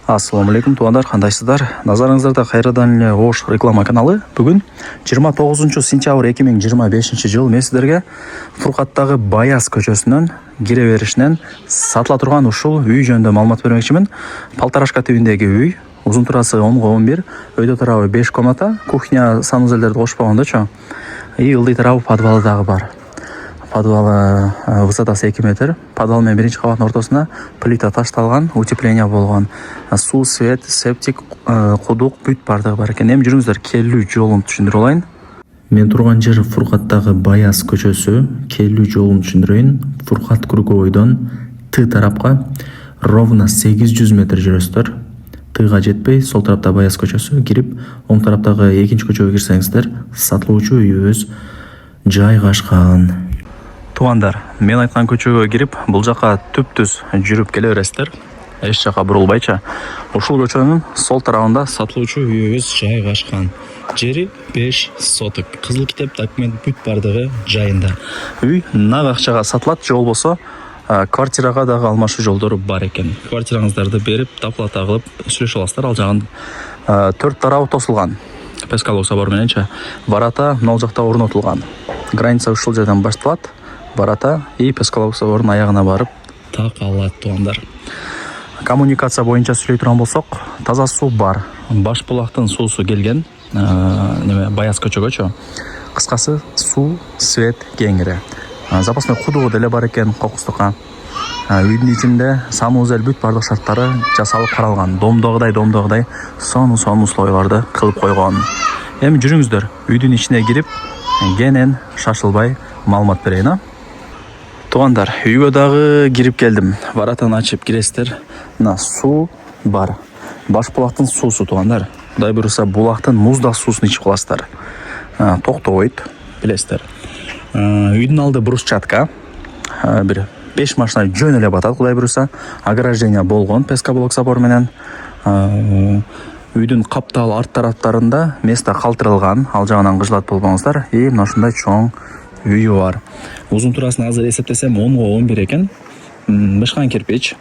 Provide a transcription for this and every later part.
Ассаламу алейкум, туугандар, кандайсыздар? Назарыңыздарда кайрадан эле Ош реклама каналы. Бүгүн 29 сентябрь 2025 жыл мен сиздерге Фуркаттагы Баяз көчөсүнөн кире беришинен сатыла турган ушул үй жөнүндө маалымат бермекчимин. Палтарашка түбүндөгү үй, узун турасы 10-11, өйдө тарабы 5 комната, кухня, санузелдерди кошпогондочу. И ылдый тарабы подвалы дагы бар. Подвалы высотасы 2 метр. Подвал мен биринчи кабаттын ортосуна плита ташталган, утепление болгон. Суу, свет, септик, кудук, бүт бардыгы бар экен. Эми жүрүңүздөр, келүү жолун түшүндүрүп алайын. Мен турган жер Фуркаттагы Баяз көчөсү. Келүү жолун түшүндүрөйүн. Фуркат круговойдон Т тарапка ровно 800 метр жүрөсүздөр. Тыга жетпей, сол тарапта Баяз көчөсү кирип, оң тараптагы экинчи көчөгө кирсеңиздер, сатылуучу үйүбүз жайгашкан. Туугандар, мен айткан көчөгө кирип, бул жака түп-түз жүрүп келе бересиздер. Эч жака бурулбайча. Ушул көчөнүн сол тарабында сатылуучу үйүбүз жайгашкан. Жери 5 соток. Кызыл китеп, документ бүт бардыгы жайында. Үй нак акчага сатылат, же болбосо квартирага дагы алмашуу жолдору бар экен. Квартираңыздарды берип, доплата кылып сүйлөшө аласыздар. Ал жагын 4 тарабы тосулган. Пескалов собор мененчи. Варата могул жакта орнотулган. Граница ушул жерден башталат. Варата и Пескалов соборунун аягына барып такалат, туугандар. Коммуникация боюнча сүйлөй турган болсок, таза суу бар. Баш булактын суусу келген, Баяз көчөгөчү. Кыскасы, суу, свет кеңири. Запасной кудугу деле бар экен, кокустукка. Үйдүн ичинде санузел бүт бардык шарттары жасалып каралган. Домдогудай сонун условияларды кылып койгон. Эми жүрүңүздөр, үйдүн ичине кирип, кенен шашылбай маалымат берейин. Туугандар, үйгө дагы кирип келдим. Варатаны ачып киресиздер. Мына суу бар. Баш булактын суусу, туугандар. Кудай буйруса, булактын муздак суусун ичип каласыздар. Токтобойт, билесиздер. Үйдүн алды брусчатка. Бир 5 машина жөн эле батат, кудай буйруса. Ограждение болгон Пескалов собор менен. Үйдүн каптал арт тараптарында место калтырылган. Ал жагынан кыжылат болбоңуздар. И мына ушундай чоң үйү бар. Узун турасын азыр эсептесем 10-11 экен. Бышкан кирпич,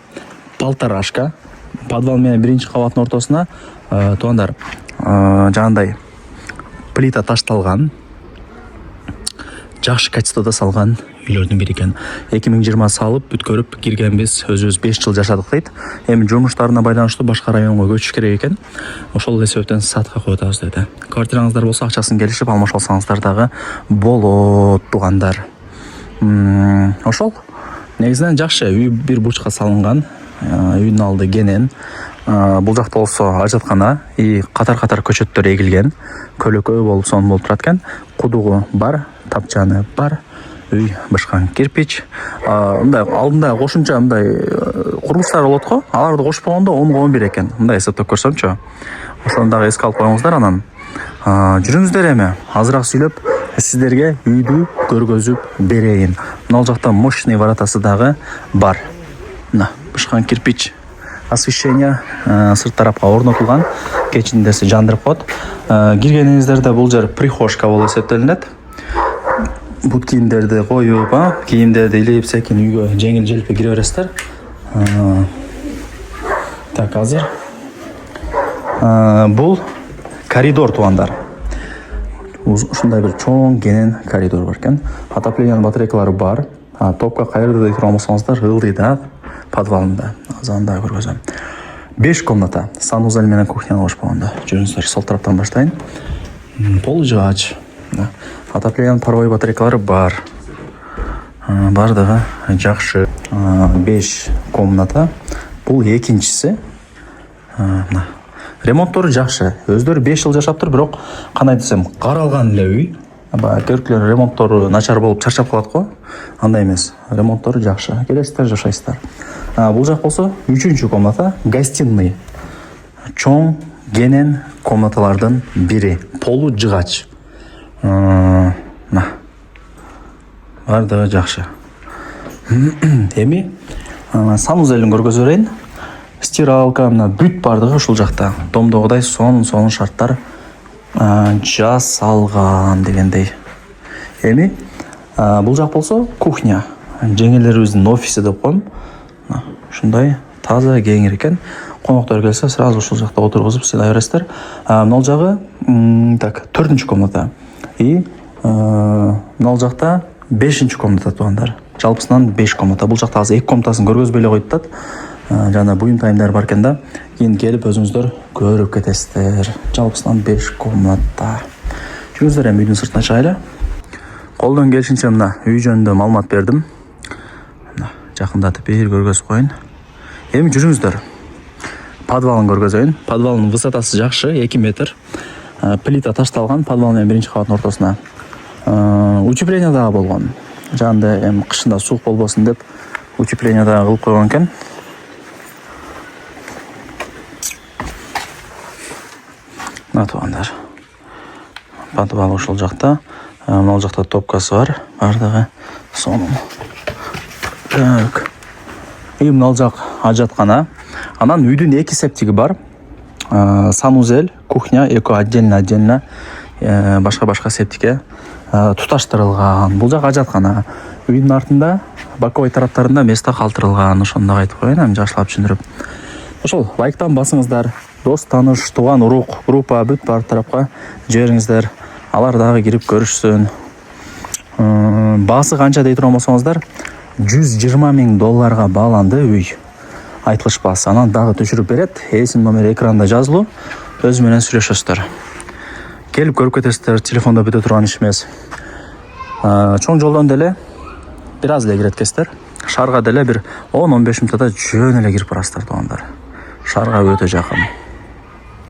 палтарашка, подвал менен биринчи кабаттын ортосуна туугандар жагандай плита ташталган. Жакшы качествода салган үйлөрдүн бири экен. 2020 салып бүткөрүп киргенбиз, өзүбүз 5 жыл жашадык дейт. Эми жумуштарына байланыштуу башка районго көчүш керек экен. Ошол себептен сатка коюп атабыз деди. Квартираңыздар болсо акчасын келишип алмашып алсаңыздар дагы болот, туугандар. Ошол негизинен жакшы үй, бир бурчка салынган. Үйдүн алды кенен. Бул жакта болсо ажаткана и катар-катар көчөттөр эгилген. Көлөкөө болуп сонун болуп турат экен. Кудугу бар, тапчаны бар. Үй бышкан кирпич. Мындай алдында кошумча мындай курулуштар болот го. Аларды кошпогондо 10-11 экен. Мындай эсептеп көрсөмчү. Ошону дагы эске алып коюңуздар анан. Жүрүңүздөр эми. Азыраак сүйлөп сиздерге үйдү көргөзүп берейин. Мына жакта мощный варатасы дагы бар. Мына бышкан кирпич. Освещение сырт тарапка орнотулган. Кечиндеси жандырып коет. Киргениңиздерде бул жер прихожка болуп эсептелинет. Бут кийимдерди коюп, кийимдерди илип секин үйгө жеңил-желпи кире бересиздер. Так, азыр бул коридор, туугандар. Ушундай бир чоң кенен коридор бар экен. Отоплениянын батарейкалары бар. Топко кайерде дей турган болсоңуздар, ылдый да подвалында. Азанда көргөзөм. 5 комната, санузел менен кухняны кошпогондо. Жүрүңүздөр, сол тараптан баштайын. Пол жаач. Отоплениянын паровой батарейкалары бар. Бардыгы жакшы. 5 комната. Бул экинчиси. Ремонттору жакшы. Өздөрү 5 жыл жашаптыр, бирок кандай десем, каралган эле үй. Көркүлөр ремонттору начар болуп чарчап калат го. Андай эмес. Ремонттору жакшы. Келесиздер, жашайсыздар. Бул жак болсо 3-чү комната, гостиный. Чоң кенен комнаталардын бири. Полу жыгач. Бардыгы жакшы. Эми санузелин көргөзүп берейин. Стиралка, мына бүт бардыгы ушул жакта. Домдогудай сонун шарттар жасалган дегендей. Эми бул жак болсо кухня. Жеңелерибиздин офиси деп коем. Ушундай таза кеңир экен. Коноктор келсе сразу ушул жакта отургузуп сыйлай бересиздер. Мына жагы так 4-чү комната и мына жакта 5-чү комната туугандар. Жалпысынан 5 комната. Бул жакта азыр 2 комнатасын көргөзбөй эле койдут да. Жана буюм тайымдар бар экен да. Кийин келип өзүңүздөр көрүп кетесиздер. Жалпысынан 5 комната. Жүрүңүздөр эми үйдүн сыртына чыгайлы. Колдон келишинче мына үй жөнүндө маалымат бердим. Мына жакындатып бир көргөзүп коюн. Эми жүрүңүздөр. Подвалын көргөзөйүн. Подвалдын высотасы жакшы, 2 метр. Плита ташталган подвал менен биринчи кабаттын ортосуна. Утепление дагы болгон. Жанында эми кышында суук болбосун деп утепление дагы кылып койгон экен. Мына туугандар. Подвал ушул жакта. Мына жакта топкасы бар. Бардыгы сонун. Так. И мына жак ажаткана. Анан үйдүн 2 септиги бар. Санузел, кухня, эко отдельно башка септикке туташтырылган. Бул жак ажаткана. Үйдүн артында боковой тараптарында место калтырылган. Ошондо айтып коеюн, эми жакшылап түшүндүрүп. Ошол лайктан басыңыздар. Дос, таныш, тууган, урук, группа бүт бар тарапка жибериңиздер. Алар дагы кирип көрүшсүн. Баасы канча дей турган болсоңуздар, $120,000 бааланды үй. Айтылыш баасы. Анан дагы түшүрүп берет. Эсим номери экранда жазылуу. Өзү менен сүйлөшөсүздөр. Келип көрүп кетесиздер. Телефондо бүтө турган иш эмес. Чоң жолдон деле бир аз эле киреткесиздер. Шаарга деле бир 10-15 мүнөттө жөн эле кирип барасыздар туугандар. Шаарга өтө жакын.